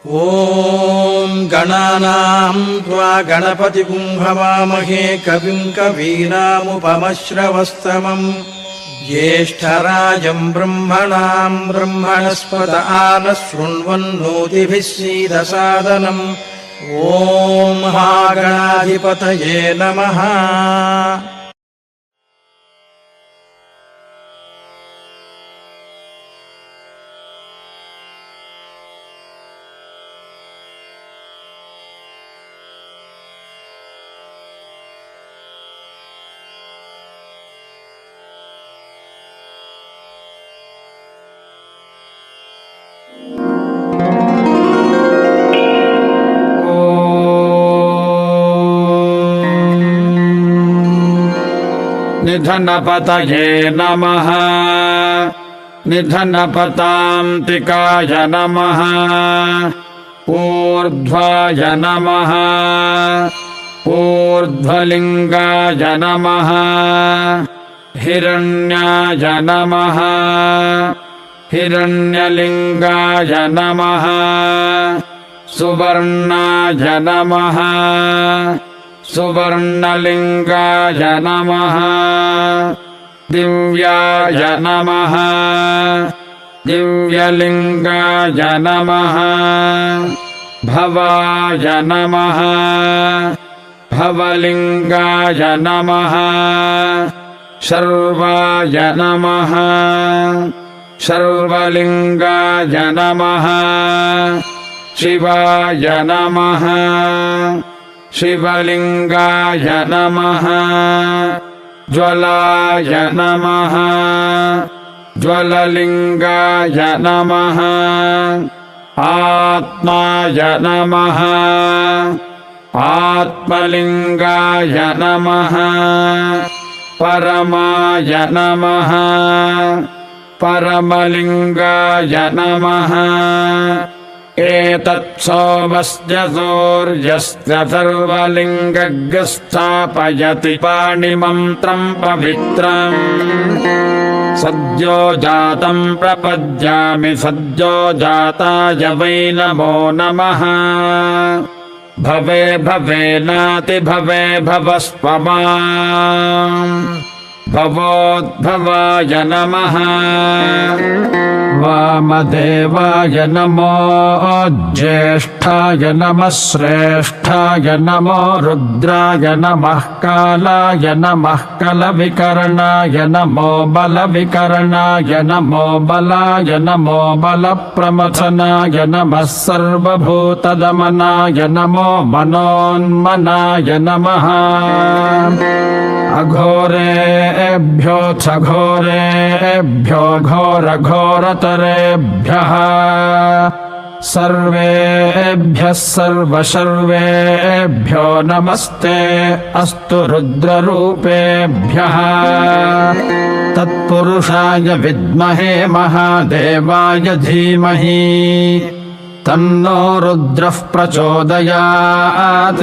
ॐ गणानां त्वा गणपतिं हवामहे कविं कवीनामुपमश्रवस्तमम् ज्येष्ठराजं ब्रह्मणां ब्रह्मणस्पत आनः शृण्वन्नोतिभिः सीदसादनम् ॐ महागणाधिपतये नमः। निधनपतये नमः। निधनपतान्तिकाय नमः। ऊर्ध्वाय नमः। ऊर्ध्वलिङ्गाय नमः। हिरण्याय नमः। हिरण्यलिङ्गाय नमः। सुवर्णाय नमः। सुवर्णलिङ्गाय नमः। दिव्याय नमः। दिव्यलिङ्गाय नमः। भवाय नमः। भवलिङ्गाय नमः। शर्वाय नमः। शर्वलिङ्गाय नमः। शिवाय नमः। शिवलिङ्गाय नमः। ज्वलाय नमः। ज्वललिङ्गाय नमः। आत्माय नमः। आत्मलिङ्गाय नमः। परमाय नमः। परमलिङ्गाय नमः। एतत्सोमस्य सूर्यस्य सर्वलिङ्गस्थापयति पाणिमन्त्रम् पवित्रम्। सद्यो जातम् प्रपद्यामि सद्यो जाताय वै नमो नमः। भवे भवेनाति भवे भवस्वमाम्। भवोद्भवाय नमः। वामदेवाय नमो। ज्येष्ठाय नमः। श्रेष्ठाय नमो। रुद्राय नमः। कालाय नमः। कलविकरणाय नमो। बलविकरणाय नमो। बलाय नमो। बलप्रमथनाय नमः। सर्वभूतदमनाय नमो। मनोन्मनाय नमः। अघोरेभ्योऽथ घोरेभ्यो घोरघोरतरेभ्यः सर्वेभ्यः सर्वशर्वेभ्यो नमस्ते अस्तु रुद्ररूपेभ्यः। तत्पुरुषाय विद्महे महादेवाय धीमहि तन्नो रुद्रः प्रचोदयात्।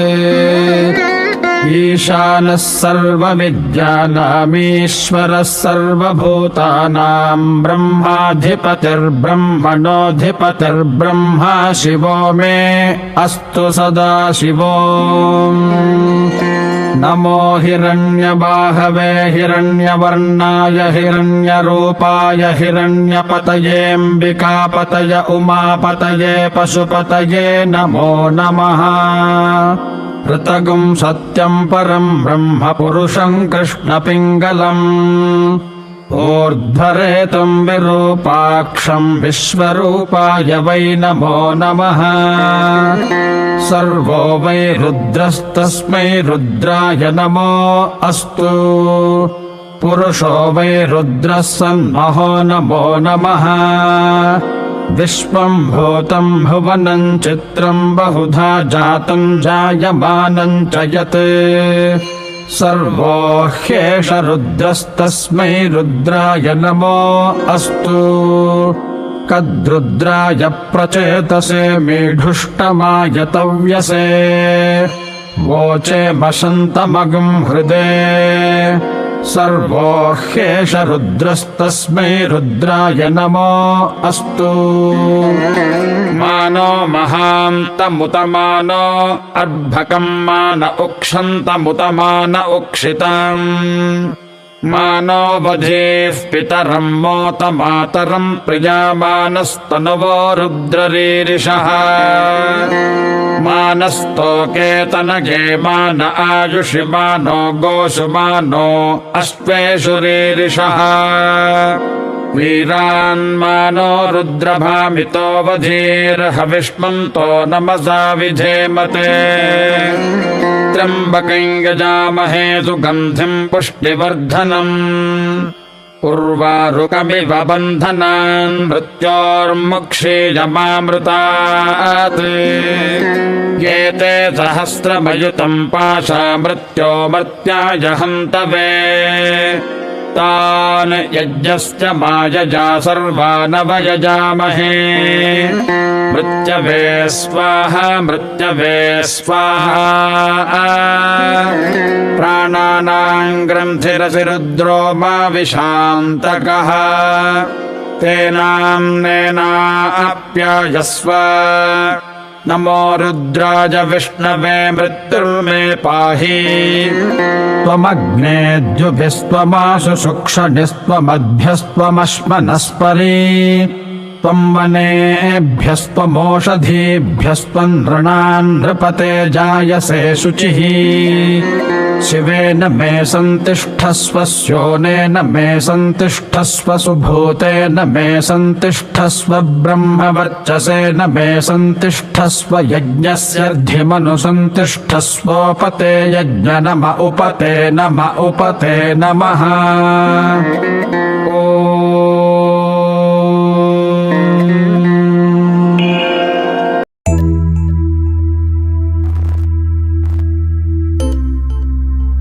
ईशानः सर्वविद्यानामीश्वरः सर्वभूतानां ब्रह्माधिपतिर्ब्रह्मणोऽधिपतिर्ब्रह्मा शिवो मे अस्तु सदा शिवो। नमो हिरण्यबाहवे हिरण्यवर्णाय हिरण्यरूपाय हिरण्यपतयेऽम्बिकापतय उमापतये पशुपतये नमो नमः। ऋतगुं सत्यं परं ब्रह्म पुरुषं कृष्णपिङ्गलम् ऊर्ध्वरेतं विरूपाक्षं विश्वरूपाय वै नमो नमः। सर्वो वै रुद्रस्तस्मै रुद्राय नमो अस्तु। पुरुषो वै रुद्रः सन्महो नमो नमः। विश्वं भूतं भुवनं चित्रं बहुधा जातं जायमानं च यत् सर्वो ह्येष रुद्रस्तस्मै रुद्राय नमो अस्तु। कद्रुद्राय प्रचेतसे मेढुष्टमाय तव्यसे वोचे वसन्तमगं हृदे सर्वो ह्येष रुद्रस्तस्मै रुद्राय नमो अस्तु मानो महान्तमुतमानो अर्भकं मान उक्षन्तमुतमान उक्षिताम् मानो वधेः पितरं मोतमातरं प्रियामानस्तनवो रुद्ररीरिषः मानस्तोकेतनगे मान आयुषि मानो गोषु मानो अश्वेषु रीरिषः वीरान्मानो रुद्रभामितो वधीर्हविष्मन्तो नमसा विधेमते त्र्यम्बकं यजामहे सुगन्धिं पुष्टिवर्धनम् उर्वारुकमिव बन्धनान् मृत्योर्मुक्षीयमामृतात् एते सहस्रमयुतं पाशा मृत्यो मर्त्याय हन्तवे तान् यज्ञस्य मायजा सर्वानवयजामहे मृत्यवे स्वाहा मृत्यवे स्वाहा प्राणानां ग्रन्थिरसि रुद्रो मा विशान्तकः तेनाप्यायस्व नमो रुद्राय विष्णवे मृत्युर्मे पाहि त्वमग्नेद्युभिस्त्वमाशु शुक्षणिस्त्वमद्भ्यस्त्वमश्मनस्परि त्वं वनेभ्यस्त्वमोषधीभ्यस्त्वं नृणां नृपते जायसे शुचिः शिवेन मे सन्तिष्ठस्व स्योनेन मे सन्तिष्ठस्व सुभूतेन मे सन्तिष्ठस्व ब्रह्मवर्चसेन मे सन्तिष्ठस्व यज्ञस्यर्धिमनुसन्तिष्ठस्वोपते यज्ञ नम उपते नमः